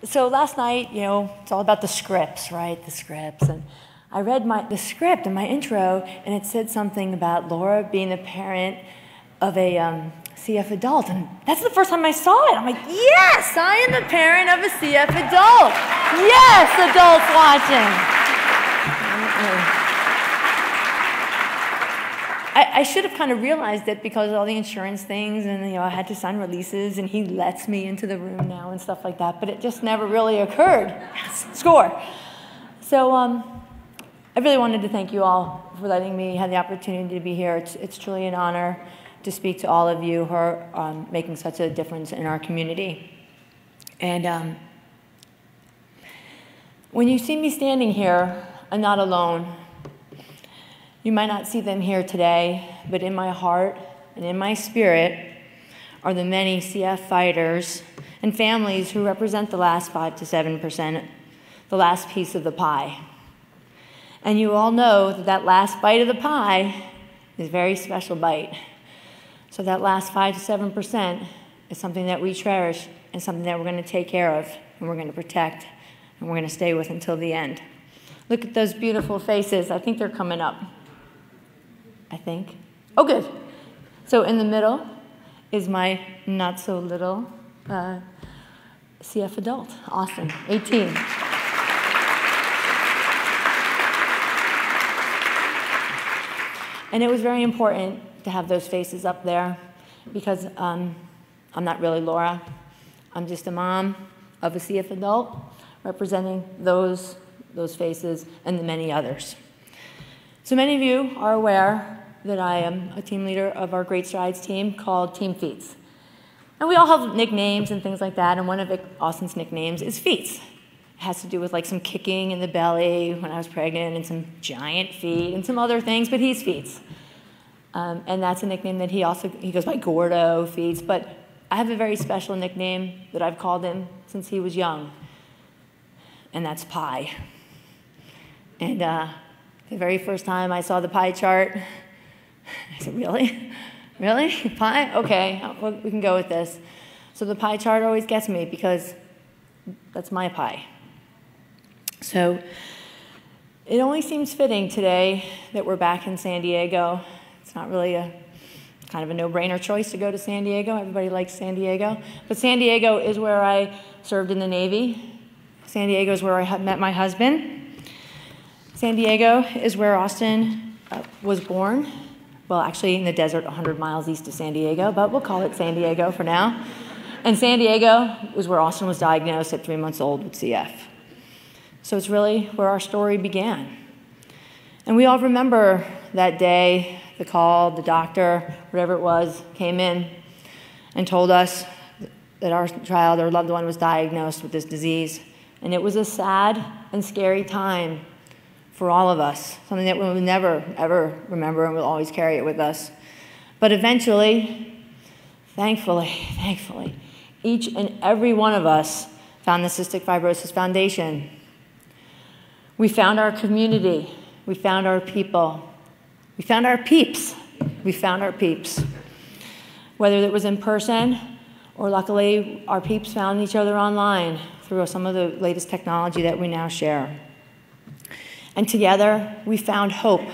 So last night, it's all about the scripts, right? The scripts. And I read the script in my intro, and it said something about Laura being the parent of a CF adult. And that's the first time I saw it. I'm like, yes, I am the parent of a CF adult. Yes, adults watching. I should have kind of realized it because of all the insurance things, and I had to sign releases, and he lets me into the room now and stuff like that, but it just never really occurred. Yes, score. So I really wanted to thank you all for letting me have the opportunity to be here. It's truly an honor to speak to all of you who are making such a difference in our community. And when you see me standing here, I'm not alone. You might not see them here today, but in my heart and in my spirit are the many CF fighters and families who represent the last 5 to 7%, the last piece of the pie. And you all know that that last bite of the pie is a very special bite. So that last 5 to 7% is something that we cherish and something that we're going to take care of and we're going to protect and we're going to stay with until the end. Look at those beautiful faces. I think they're coming up. I think. Oh, good. So in the middle is my not-so-little CF adult, Austin, 18. And it was very important to have those faces up there because I'm not really Laura. I'm just a mom of a CF adult representing those faces and the many others. So many of you are aware that I am a team leader of our Great Strides team called Team Feats. And we all have nicknames and things like that, and one of Austin's nicknames is Feats. It has to do with like some kicking in the belly when I was pregnant and some giant feet and some other things, but he's Feats. And that's a nickname that he goes by Gordo Feats, but I have a very special nickname that I've called him since he was young, and that's Pie. And the very first time I saw the pie chart, I said, really? Really? Pie? Okay, well, we can go with this. So the pie chart always gets me because that's my pie. So it only seems fitting today that we're back in San Diego. It's not really kind of a no-brainer choice to go to San Diego. Everybody likes San Diego. But San Diego is where I served in the Navy. San Diego is where I met my husband. San Diego is where Austin was born. Well, actually in the desert 100 miles east of San Diego, but we'll call it San Diego for now. And San Diego was where Austin was diagnosed at 3 months old with CF. So it's really where our story began. And we all remember that day, the call, the doctor, whatever it was, came in and told us that our child or loved one was diagnosed with this disease. And it was a sad and scary time for all of us, something that we'll never, ever remember, and we'll always carry it with us. But eventually, thankfully, each and every one of us found the Cystic Fibrosis Foundation. We found our community. We found our people. We found our peeps. We found our peeps. Whether it was in person or luckily our peeps found each other online through some of the latest technology that we now share. And together, we found hope.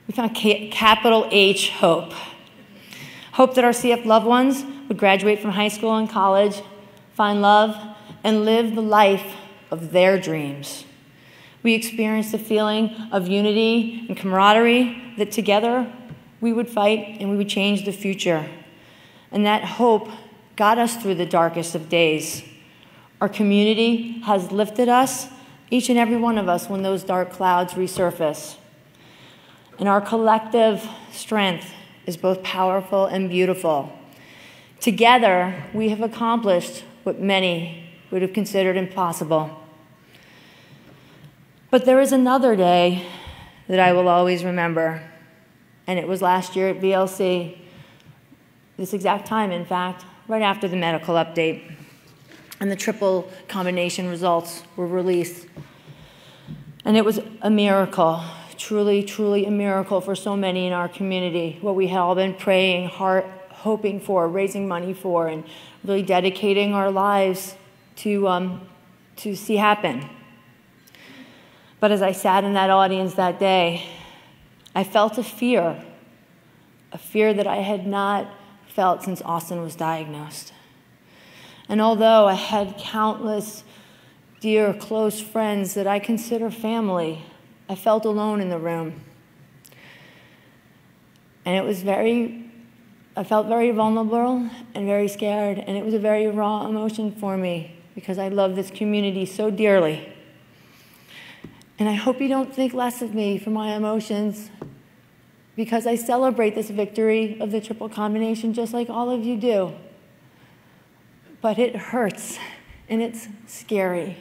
We found capital H hope. Hope that our CF loved ones would graduate from high school and college, find love, and live the life of their dreams. We experienced a feeling of unity and camaraderie that together we would fight and we would change the future. And that hope got us through the darkest of days. Our community has lifted us, each and every one of us, when those dark clouds resurface. And our collective strength is both powerful and beautiful. Together, we have accomplished what many would have considered impossible. But there is another day that I will always remember, and it was last year at VLC, this exact time, in fact, right after the medical update. And the triple combination results were released. And it was a miracle, truly, truly a miracle for so many in our community, what we had all been praying, hoping for, raising money for, and really dedicating our lives to to see happen. But as I sat in that audience that day, I felt a fear that I had not felt since Austin was diagnosed. And although I had countless dear, close friends that I consider family, I felt alone in the room. And I felt very vulnerable and very scared, and it was a very raw emotion for me because I love this community so dearly. And I hope you don't think less of me for my emotions, because I celebrate this victory of the triple combination just like all of you do. But it hurts, and it's scary.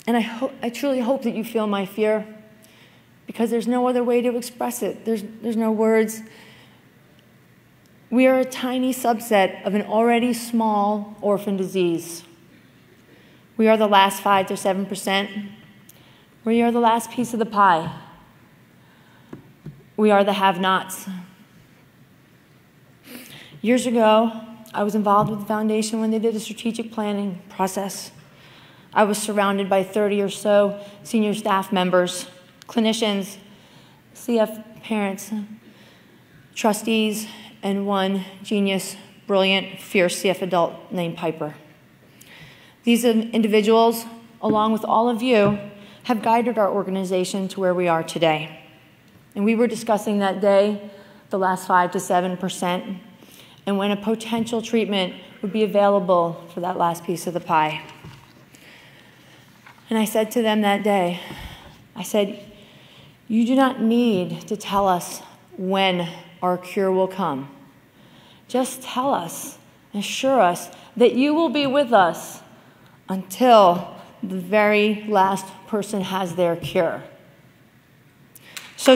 And I truly hope that you feel my fear, because there's no other way to express it. There's no words. We are a tiny subset of an already small orphan disease. We are the last 5 to 7%. We are the last piece of the pie. We are the have-nots. Years ago, I was involved with the foundation when they did a strategic planning process. I was surrounded by 30 or so senior staff members, clinicians, CF parents, trustees, and one genius, brilliant, fierce CF adult named Piper. These individuals, along with all of you, have guided our organization to where we are today. And we were discussing that day the last 5 to 7%, and when a potential treatment would be available for that last piece of the pie. And I said to them that day, I said, you do not need to tell us when our cure will come. Just tell us, assure us that you will be with us until the very last person has their cure. So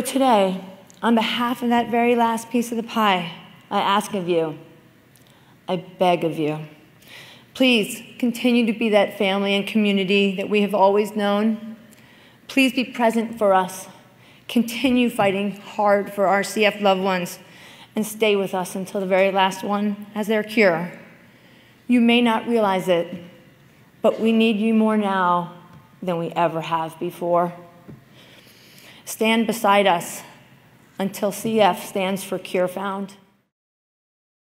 today, on behalf of that very last piece of the pie, I ask of you, I beg of you, please continue to be that family and community that we have always known. Please be present for us. Continue fighting hard for our CF loved ones, and stay with us until the very last one has their cure. You may not realize it, but we need you more now than we ever have before. Stand beside us until CF stands for Cure Found.